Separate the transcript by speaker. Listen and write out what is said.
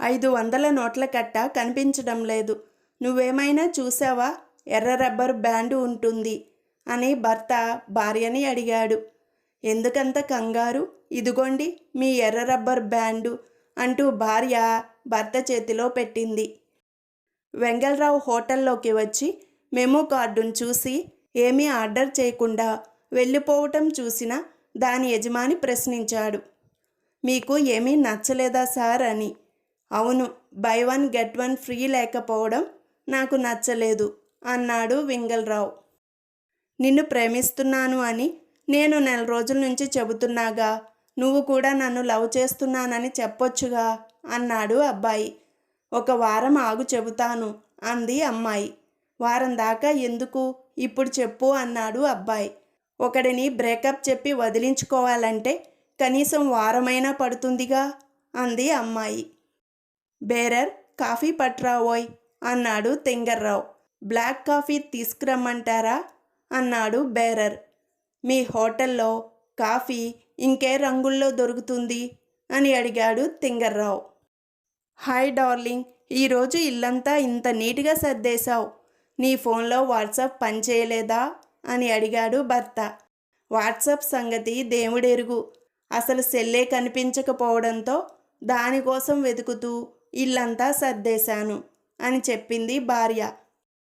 Speaker 1: 500 నోట్ల కట్ట కనిపించడం లేదు. నువ్వేమైనా చూసావా? ఎర్ర రబ్బర్ బ్యాండు ఉంటుంది అని భర్త భార్యని అడిగాడు. ఎందుకంత కంగారు? ఇదిగోండి మీ ఎర్ర రబ్బర్ బ్యాండు అంటూ భార్య భర్త చేతిలో పెట్టింది. వెంగళరావు హోటల్లోకి వచ్చి మెమూ కార్డును చూసి ఏమీ ఆర్డర్ చేయకుండా వెళ్ళిపోవటం చూసిన దాని యజమాని ప్రశ్నించాడు. మీకు ఏమీ నచ్చలేదా సార్ అని. అవును, by one get one free లేకపోవడం నాకు నచ్చలేదు అన్నాడు వెంగళరావు. నిన్ను ప్రేమిస్తున్నాను అని నేను నెల రోజుల నుంచి చెబుతున్నాగా, నువ్వు కూడా నన్ను లవ్ చేస్తున్నానని చెప్పొచ్చుగా అన్నాడు అబ్బాయి. 1 వారం ఆగు చెబుతాను అంది అమ్మాయి. వారం దాకా ఎందుకు, ఇప్పుడు చెప్పు అన్నాడు అబ్బాయి. ఒకడిని బ్రేకప్ చెప్పి వదిలించుకోవాలంటే కనీసం వారమైనా పడుతుందిగా అంది అమ్మాయి. బేరర్ కాఫీ పట్రావోయ్ అన్నాడు తింగర్రావు. బ్లాక్ కాఫీ తీసుకురమ్మంటారా అన్నాడు బేరర్. మీ హోటల్లో కాఫీ ఇంకే రంగుల్లో దొరుకుతుంది అని అడిగాడు తింగర్రావు. హాయ్ డార్లింగ్, ఈరోజు ఇల్లంతా ఇంత నీట్గా సర్దేశావు. నీ ఫోన్లో వాట్సాప్ పనిచేయలేదా అని అడిగాడు భర్త. వాట్సాప్ సంగతి దేవుడెరుగు, అసలు సెల్లే కనిపించకపోవడంతో దానికోసం వెతుకుతూ ఇల్లంతా సర్దేశాను అని చెప్పింది భార్య.